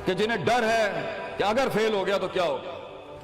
کہ جنہیں ڈر ہے کہ اگر فیل ہو گیا تو کیا ہوگا,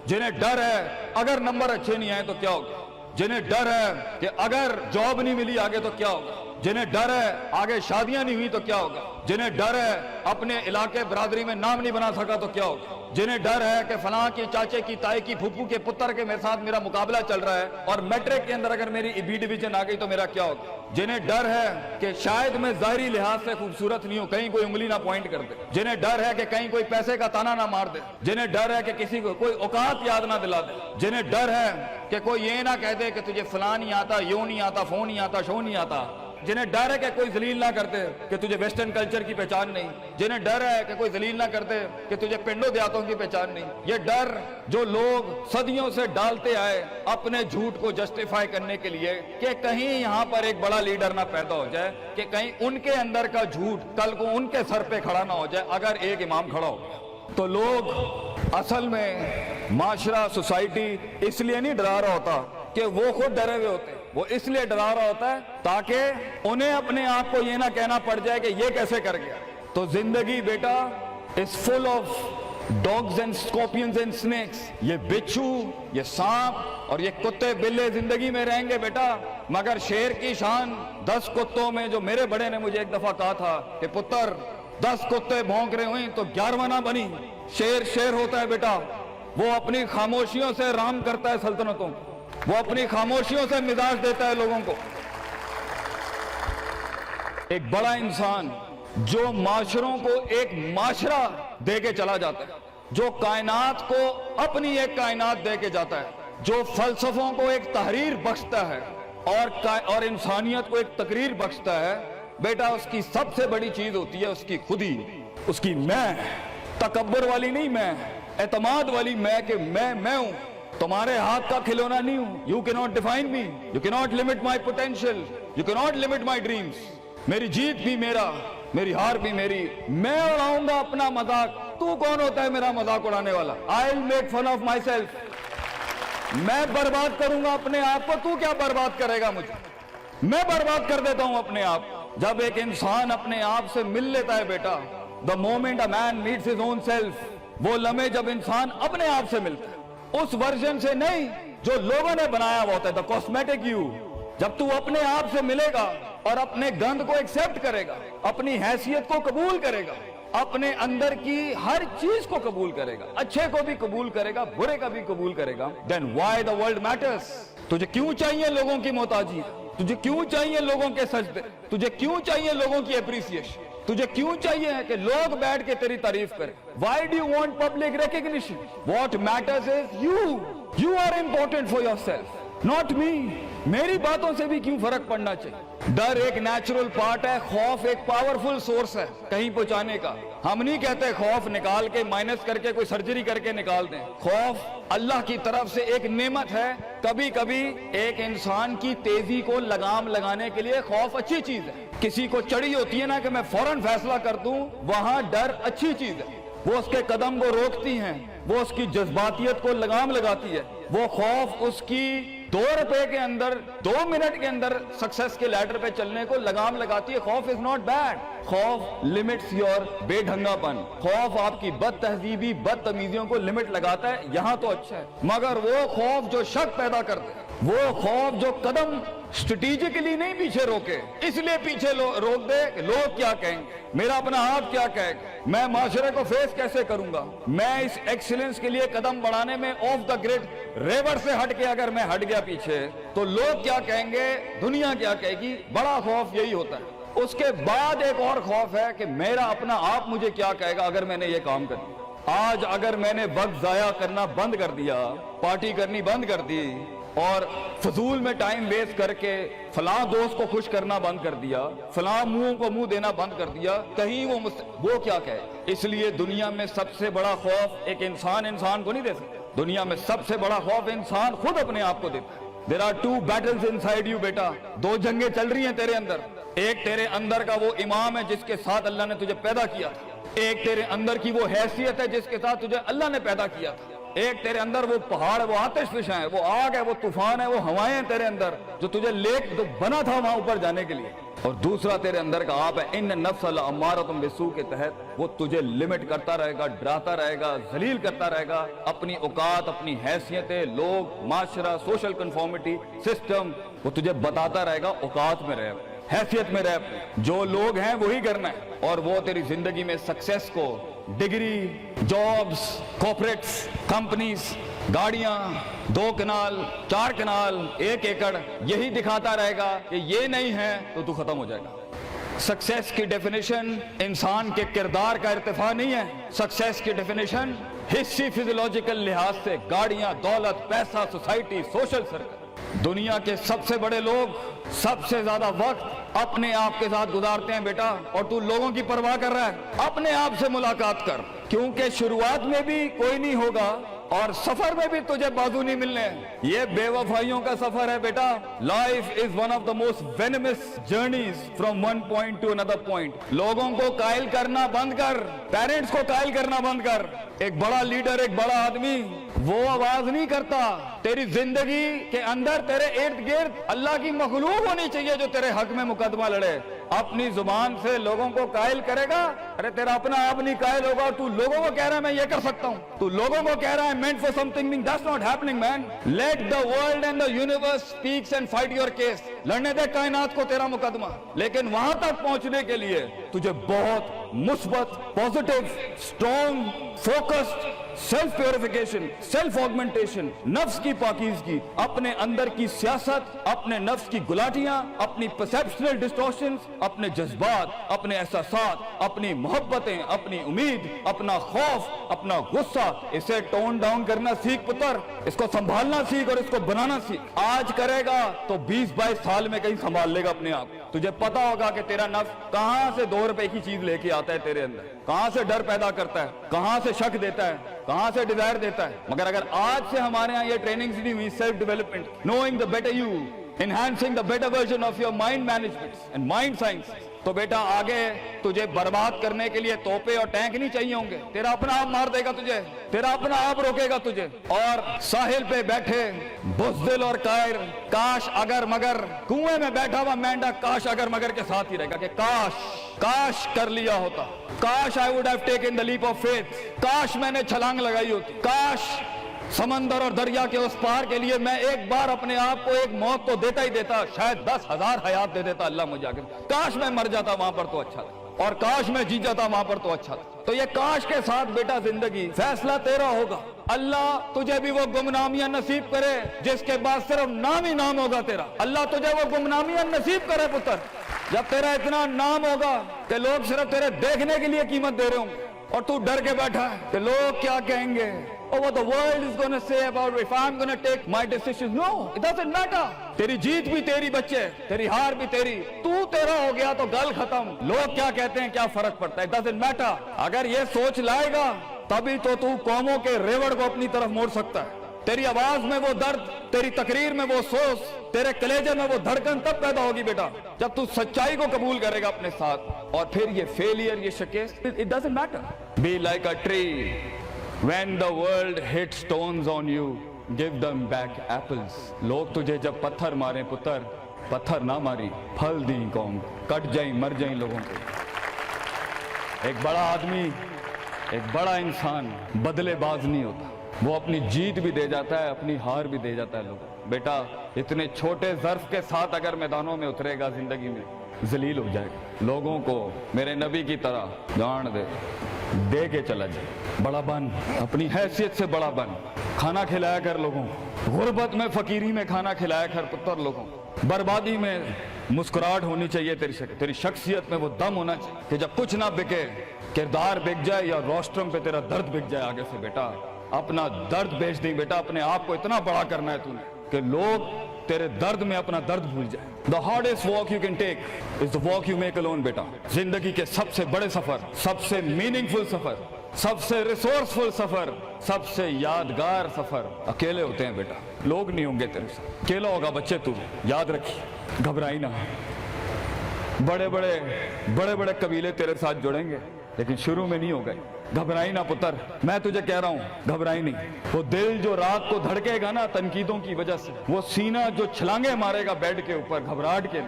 جنہیں ڈر ہے اگر نمبر اچھے نہیں آئے تو کیا ہوگا, جنہیں ڈر ہے کہ اگر جاب نہیں ملی آگے تو کیا ہوگا, جنہیں ڈر ہے آگے شادیاں نہیں ہوئی تو کیا ہوگا, جنہیں ڈر ہے اپنے علاقے برادری میں نام نہیں بنا سکا تو کیا ہوگا, جنہیں ڈر ہے کہ فلاں کی چاچے کی تائی کی پھپھو کے پتر کے میرے ساتھ میرا مقابلہ چل رہا ہے اور میٹرک کے اندر اگر میری بی ڈویژن آ گئی تو میرا کیا ہوگا, جنہیں ڈر ہے کہ شاید میں ظاہری لحاظ سے خوبصورت نہیں ہوں, کہیں کوئی انگلی نہ پوائنٹ کر دے, جنہیں ڈر ہے کہ کہیں کوئی پیسے کا تانا نہ مار دے, جنہیں ڈر ہے کہ کسی کو کوئی اوقات یاد نہ دلا دے, جنہیں ڈر ہے کہ کوئی یہ نہ کہہ دے کہ تجھے فلاں نہیں آتا, یوں نہیں آتا, فون نہیں آتا, شو نہیں آتا, جنہیں ڈر ہے کہ کوئی ذلیل نہ کرتے کہ تجھے ویسٹرن کلچر کی پہچان نہیں, جنہیں ڈر ہے کہ کوئی ذلیل نہ کرتے کہ تجھے پنڈوں دیہاتوں کی پہچان نہیں. یہ ڈر جو لوگ صدیوں سے ڈالتے آئے اپنے جھوٹ کو جسٹیفائی کرنے کے لیے کہ کہیں یہاں پر ایک بڑا لیڈر نہ پیدا ہو جائے, کہ کہیں ان کے اندر کا جھوٹ کل کو ان کے سر پہ کھڑا نہ ہو جائے اگر ایک امام کھڑا ہو گیا. تو لوگ اصل میں معاشرہ سوسائٹی اس لیے نہیں ڈرا رہا ہوتا کہ وہ خود ڈرے ہوئے ہوتے, وہ اس لیے ڈرا رہا ہوتا ہے تاکہ انہیں اپنے آپ کو یہ نہ کہنا پڑ جائے کہ یہ کیسے کر گیا. تو زندگی بیٹا is full of dogs and scorpions and snakes, یہ بچھو, یہ سانپ اور یہ کتے بلے زندگی میں رہیں گے بیٹا, مگر شیر کی شان 10 کتوں میں, جو میرے بڑے نے مجھے ایک دفعہ کہا تھا کہ پتر 10 کتے بھونک رہے ہوئیں تو 11واں نہ بنی. شیر ہوتا ہے بیٹا, وہ اپنی خاموشیوں سے رام کرتا ہے سلطنتوں کو, وہ اپنی خاموشیوں سے مزاج دیتا ہے لوگوں کو. ایک بڑا انسان جو معاشروں کو ایک معاشرہ دے کے چلا جاتا ہے, جو کائنات کو اپنی ایک کائنات دے کے جاتا ہے, جو فلسفوں کو ایک تحریر بخشتا ہے اور انسانیت کو ایک تقریر بخشتا ہے, بیٹا اس کی سب سے بڑی چیز ہوتی ہے اس کی خودی, اس کی میں, تکبر والی نہیں میں, اعتماد والی میں, کہ میں ہوں, تمہارے ہاتھ کا کھلونا نہیں ہوں. You cannot define me, you cannot limit my potential, you cannot limit my dreams. میری جیت بھی میرا, میری ہار بھی میری, میں اڑاؤں گا اپنا مذاق, تو کون ہوتا ہے میرا مذاق اڑانے والا. I'll make fun of myself, میں برباد کروں گا اپنے آپ کو, تو کیا برباد کرے گا مجھے, میں برباد کر دیتا ہوں اپنے آپ. جب ایک انسان اپنے آپ سے مل لیتا ہے بیٹا, the moment a man meets his own self, وہ لمحے جب انسان اپنے آپ سے ملتا ہے, اس ورژن سے نہیں جو لوگوں نے بنایا ہوا ہوتا ہے, the cosmetic you. جب تو اپنے آپ سے ملے گا اور اپنے گند کو ایکسپٹ کرے گا, اپنی حیثیت کو قبول کرے گا, اپنے اندر کی ہر چیز کو قبول کرے گا, اچھے کو بھی قبول کرے گا, برے کا بھی قبول کرے گا, then why the world matters. تجھے کیوں چاہیے لوگوں کی محتاجی, تجھے کیوں چاہیے لوگوں کے سجدے, تجھے کیوں چاہیے لوگوں کی اپریسیشن, تجھے کیوں چاہیے کہ لوگ بیٹھ کے تیری تعریف کریں. Why do you want public recognition? What matters is you are important for yourself, not me. میری باتوں سے بھی کیوں فرق پڑنا چاہیے. ڈر ایک نیچرل پارٹ ہے, خوف ایک پاورفل سورس ہے کہیں پہنچانے کا. ہم نہیں کہتے خوف نکال کے مائنس کر کے کوئی سرجری کر کے نکال دیں. خوف اللہ کی طرف سے ایک نعمت ہے. کبھی کبھی ایک انسان کی تیزی کو لگام لگانے کے لیے خوف اچھی چیز ہے. کسی کو چڑی ہوتی ہے نا کہ میں فوراً فیصلہ کر دوں, وہاں ڈر اچھی چیز ہے. وہ اس کے قدم کو روکتی ہیں, وہ اس کی جذباتیت کو لگام لگاتی ہے. وہ خوف اس کی 2 روپے کے اندر 2 منٹ کے اندر سکسس کے لیڈر پہ چلنے کو لگام لگاتی ہے. خوف از ناٹ بیڈ. خوف لمٹس یور بے ڈھنگا پن. خوف آپ کی بد تہذیبی بد تمیزیوں کو لمٹ لگاتا ہے, یہاں تو اچھا ہے. مگر وہ خوف جو شک پیدا کرتے ہیں, وہ خوف جو قدم اسٹریٹجکلی نہیں پیچھے روکے, اس لیے پیچھے روک دے کہ لوگ کیا کہیں گے, میرا اپنا آپ کیا کہے گا, میں معاشرے کو فیس کیسے کروں گا, میں اس ایکسیلنس کے لیے قدم بڑھانے میں آف دا گریڈ ریور سے ہٹ کے اگر میں ہٹ گیا پیچھے تو لوگ کیا کہیں گے, دنیا کیا کہے گی. بڑا خوف یہی ہوتا ہے. اس کے بعد ایک اور خوف ہے کہ میرا اپنا آپ مجھے کیا کہے گا اگر میں نے یہ کام کر دیا. آج اگر میں نے وقت ضائع کرنا بند کر دیا, پارٹی کرنی بند کر دی, اور فضول میں ٹائم ویسٹ کر کے فلاں دوست کو خوش کرنا بند کر دیا, فلاں منہ کو منہ دینا بند کر دیا, کہیں وہ کیا کہے. اس لیے دنیا میں سب سے بڑا خوف ایک انسان کو نہیں دے سکتا. دنیا میں سب سے بڑا خوف انسان خود اپنے آپ کو دیتا ہے. There are 2 battles inside you بیٹا, 2 جنگیں چل رہی ہیں تیرے اندر. ایک تیرے اندر کا وہ امام ہے جس کے ساتھ اللہ نے تجھے پیدا کیا تھا, ایک تیرے اندر کی وہ حیثیت ہے جس کے ساتھ تجھے اللہ نے پیدا کیا تھا, ایک تیرے اندر وہ پہاڑ, وہ آتش فشاں ہے, وہ آگ ہے, وہ طوفان ہے, وہ ہوائیں ہیں تیرے اندر جو تجھے لے بنا تھا وہاں اوپر جانے کے لیے. اور دوسرا تیرے اندر کا آپ ہے ان نفس لامارۃ بالسوء کے تحت وہ تجھے لمٹ کرتا رہے گا, ڈراتا رہے گا, ذلیل کرتا رہے گا. اپنی اوقات, اپنی حیثیتیں, لوگ, معاشرہ, سوشل کنفارمیٹی, سسٹم, وہ تجھے بتاتا رہے گا اوقات میں رہ, حیثیت میں رہ, جو لوگ ہیں وہی کرنا ہے. اور وہ تیری زندگی میں سکسیس کو, ڈگری, جابز, کارپوریٹس, کمپنیز, گاڑیاں, 2 کنال, 4 کنال, 1 ایکڑ, یہی دکھاتا رہے گا کہ یہ نہیں ہے تو ختم ہو جائے گا. سکسیس کی ڈیفینیشن انسان کے کردار کا ارتفاع نہیں ہے. سکسیس کی ڈیفینیشن حصی فزیولوجیکل لحاظ سے گاڑیاں, دولت, پیسہ, سوسائٹی, سوشل سرکل. دنیا کے سب سے بڑے لوگ سب سے زیادہ وقت اپنے آپ کے ساتھ گزارتے ہیں بیٹا, اور تو لوگوں کی پرواہ کر رہا ہے. اپنے آپ سے ملاقات کر, کیونکہ شروعات میں بھی کوئی نہیں ہوگا اور سفر میں بھی تجھے بازو نہیں ملنے. یہ بے وفائیوں کا سفر ہے بیٹا. Life is one of the most venomous journeys from one point to another point. لوگوں کو قائل کرنا بند کر, پیرنٹس کو قائل کرنا بند کر. ایک بڑا لیڈر, ایک بڑا آدمی وہ آواز نہیں کرتا. تیری زندگی کے اندر تیرے ارد گرد اللہ کی مخلوق ہونی چاہیے جو تیرے حق میں مقدمہ لڑے. اپنی زبان سے لوگوں کو قائل کرے گا, ارے تیرا اپنا آپ نہیں قائل ہوگا. تو لوگوں کو کہہ رہا ہے میں یہ کر سکتا ہوں, تو لوگوں کو کہہ رہا ہے meant for something being, that's not happening man. Let the world and the universe speaks and fight your case. لڑنے دے کائنات کو تیرا مقدمہ. لیکن وہاں تک پہنچنے کے لیے تجھے بہت مثبت, positive, strong, focused, self purification, self augmentation, نفس کی پاکیزگی, اپنے اندر کی سیاست, اپنے نفس کی گلاٹیاں, اپنی پرسیپشنل ڈسٹورشنز, اپنے جذبات, اپنے احساسات, اپنی محبتیں, اپنی امید, اپنا خوف, اپنا غصہ, اسے ٹون ڈاؤن کرنا سیکھ پتر. اس کو سنبھالنا سیکھ اور اس کو بنانا سیکھ. آج کرے گا تو 20-22 سال میں کہیں سنبھال لے گا اپنے آپ. تجھے پتا ہوگا کہ تیرا نفس کہاں سے 2 روپے کی چیز لے کے آتا ہے تیرے اندر, کہاں سے ڈر پیدا کرتا ہے, کہاں سے شک دیتا ہے, کہاں سے ڈیزائر دیتا ہے. مگر اگر آج سے ہمارے ہاں یہ ٹریننگز نہیں ہوئی, self development, knowing the better you, enhancing the better version of your mind management and mind science, تو بیٹا آگے تجھے برباد کرنے کے لیے توپے اور ٹینک نہیں چاہیے ہوں گے. تیرا اپنا آپ مار دے گا تجھے, تیرا اپنا آپ روکے گا تجھے. اور ساحل پہ بیٹھے بزدل اور قائر, کاش اگر مگر, کنویں میں بیٹھا ہوا مینڈا کاش اگر مگر کے ساتھ ہی رہے گا کہ کاش کر لیا ہوتا, کاش I would have taken the leap of faith, کاش میں نے چھلانگ لگائی ہوتی, کاش سمندر اور دریا کے اس پار کے لیے میں ایک بار اپنے آپ کو ایک موت تو دیتا ہی دیتا, شاید 10,000 حیات دے دیتا اللہ مجھے آگے. کاش میں مر جاتا وہاں پر تو اچھا تھا, اور کاش میں جی جاتا وہاں پر تو اچھا تھا. تو یہ کاش کے ساتھ بیٹا زندگی, فیصلہ تیرا ہوگا. اللہ تجھے بھی وہ گمنامیاں نصیب کرے جس کے بعد صرف نام ہی نام ہوگا تیرا. اللہ تجھے وہ گمنامیاں نصیب کرے پتر, جب تیرا اتنا نام ہوگا کہ لوگ صرف تیرے دیکھنے کے لیے قیمت دے رہے ہوں گے, اور تو ڈر کے بیٹھا ہے کہ لوگ کیا کہیں گے, or what the world is going to say about if I'm going to take my decisions. No, it doesn't matter. تیری جیت بھی تیری بچے, تیری ہار بھی تیری, تو تیرا ہو گیا تو گل ختم. لوگ کیا کہتے ہیں کیا فرق پڑتا ہے, it doesn't matter. اگر یہ سوچ لائے گا تبھی تو قوموں کے ریوڑ کو اپنی طرف موڑ سکتا ہے. تیری آواز میں وہ درد, تیری تقریر میں وہ سوز, تیرے کلیجے میں وہ دھڑکن تب پیدا ہوگی بیٹا جب تو سچائی کو قبول کرے گا اپنے ساتھ. اور پھر یہ فیلئر, یہ شکست, it doesn't matter. Be like a tree. When the world hits stones on you, give them back apples. لوگ تجھے جب پتھر ماریں پتر, پتھر نہ ماری, پھل دیں قوم, کٹ جائیں مر جائیں لوگوں کو. ایک بڑا آدمی, ایک بڑا انسان بدلے باز نہیں ہوتا, وہ اپنی جیت بھی دے جاتا ہے, اپنی ہار بھی دے جاتا ہے. لوگ بیٹا اتنے چھوٹے ظرف کے ساتھ اگر میدانوں میں اترے گا زندگی میں ذلیل ہو جائے گا. لوگوں کو میرے نبی کی طرح جان دے کے چلا جائے. بڑا بن, اپنی حیثیت سے بڑا بن, کھانا کھلایا کر لوگوں کو, غربت میں فقیری میں کھانا کھلایا کر پتر لوگوں کو. بربادی میں مسکراہٹ ہونی چاہیے تیری شخصیت میں وہ دم ہونا چاہیے کہ جب کچھ نہ بکے, کردار بک جائے یا روسٹرم پہ تیرا درد بک جائے آگے سے. بیٹا اپنا درد بیچ دیں بیٹا, اپنے آپ کو اتنا بڑا کرنا ہے تو نے کہ لوگ تیرے درد میں اپنا درد بھول جائے. The hardest walk you can take is the walk you make alone بیٹا. زندگی کے سب سے بڑے سفر, سب سے میننگ فل سفر, سب سے ریسورسفل سفر, سب سے یادگار سفر اکیلے ہوتے ہیں بیٹا. لوگ نہیں ہوں گے تیرے ساتھ, اکیلا ہوگا بچے. تو یاد رکھی, گھبرائی نہ. بڑے بڑے قبیلے تیرے ساتھ جڑیں گے لیکن شروع میں نہیں ہو گئے. گھبرائی نہ پتر, میں تجھے کہہ رہا ہوں گھبرائی نہیں. وہ دل جو رات کو دھڑکے گا نا تنقیدوں کی وجہ سے, وہ سینہ جو چھلانگے مارے گا بیڈ کے اوپر گھبراہٹ کے,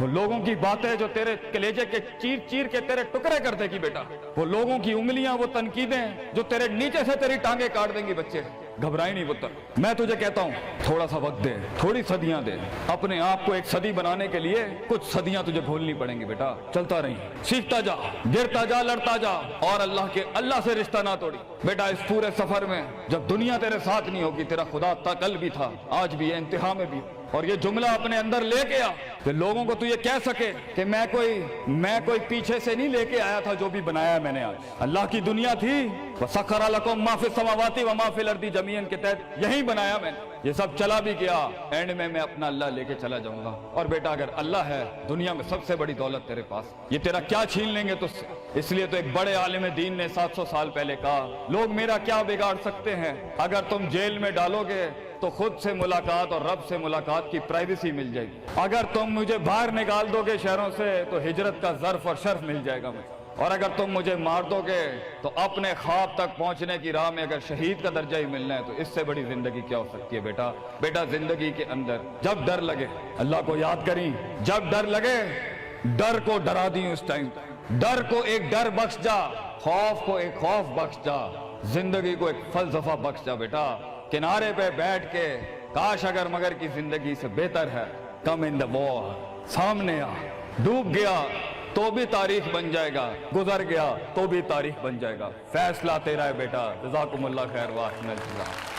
وہ لوگوں کی باتیں جو تیرے کلیجے کے چیر چیر کے تیرے ٹکڑے کر دے گی بیٹا، وہ لوگوں کی انگلیاں، وہ تنقیدیں جو تیرے نیچے سے تیری ٹانگیں کاٹ دیں گی بچے، گھبرائی نہیں پتر۔ میں تجھے کہتا ہوں تھوڑا سا وقت دے، تھوڑی صدیاں دے، اپنے آپ کو ایک صدی بنانے کے لیے کچھ صدیاں تجھے بھولنی پڑیں گی بیٹا، چلتا رہی، سیکھتا جا، گرتا جا، لڑتا جا، اور اللہ سے رشتہ نہ توڑی بیٹا۔ اس پورے سفر میں جب دنیا تیرے ساتھ نہیں ہوگی، تیرا خدا تھا، کل بھی تھا، آج بھی ہے، انتہا میں بھی، اور یہ جملہ اپنے اندر لے کے آ کہ لوگوں کو تو یہ کہہ سکے کہ میں کوئی پیچھے سے نہیں لے کے آیا تھا، جو بھی بنایا میں نے آج اللہ کی دنیا تھی، وَسَخَّرَ لَكُم مَّا فِي السَّمَاوَاتِ وَمَا فِي الْأَرْضِ جَمِيعًا کے تحت یہی بنایا میں نے، یہ سب چلا بھی گیا، اینڈ میں اپنا اللہ لے کے چلا جاؤں گا۔ اور بیٹا اگر اللہ ہے دنیا میں سب سے بڑی دولت تیرے پاس، یہ تیرا کیا چھین لیں گے تجھ سے؟ اس لیے تو ایک بڑے عالم دین نے 700 سال پہلے کہا، لوگ میرا کیا بگاڑ سکتے ہیں، اگر تم جیل میں ڈالو گے تو خود سے ملاقات اور رب سے ملاقات کی پرائیویسی مل جائے گی، اگر تم مجھے باہر نکال دو گے شہروں سے تو ہجرت کا ظرف اور شرف مل جائے گا مجھے، اور اگر تم مجھے مار دو گے تو اپنے خواب تک پہنچنے کی راہ میں اگر شہید کا درجہ ہی ملنا ہے تو اس سے بڑی زندگی کیا ہو سکتی ہے بیٹا۔ بیٹا زندگی کے اندر جب ڈر لگے اللہ کو یاد کریں، جب ڈر لگے ڈر کو ڈرا دیں، اس ٹائم ڈر کو ایک ڈر بخش جا، خوف کو ایک خوف بخش جا، زندگی کو ایک فلسفہ بخش جا بیٹا۔ کنارے پہ بیٹھ کے کاش اگر مگر کی زندگی سے بہتر ہے، کم ان دا وار، سامنے آ، ڈوب گیا تو بھی تاریخ بن جائے گا، گزر گیا تو بھی تاریخ بن جائے گا، فیصلہ تیرا ہے بیٹا۔ جزاکم اللہ خیر، واحسن الجزا۔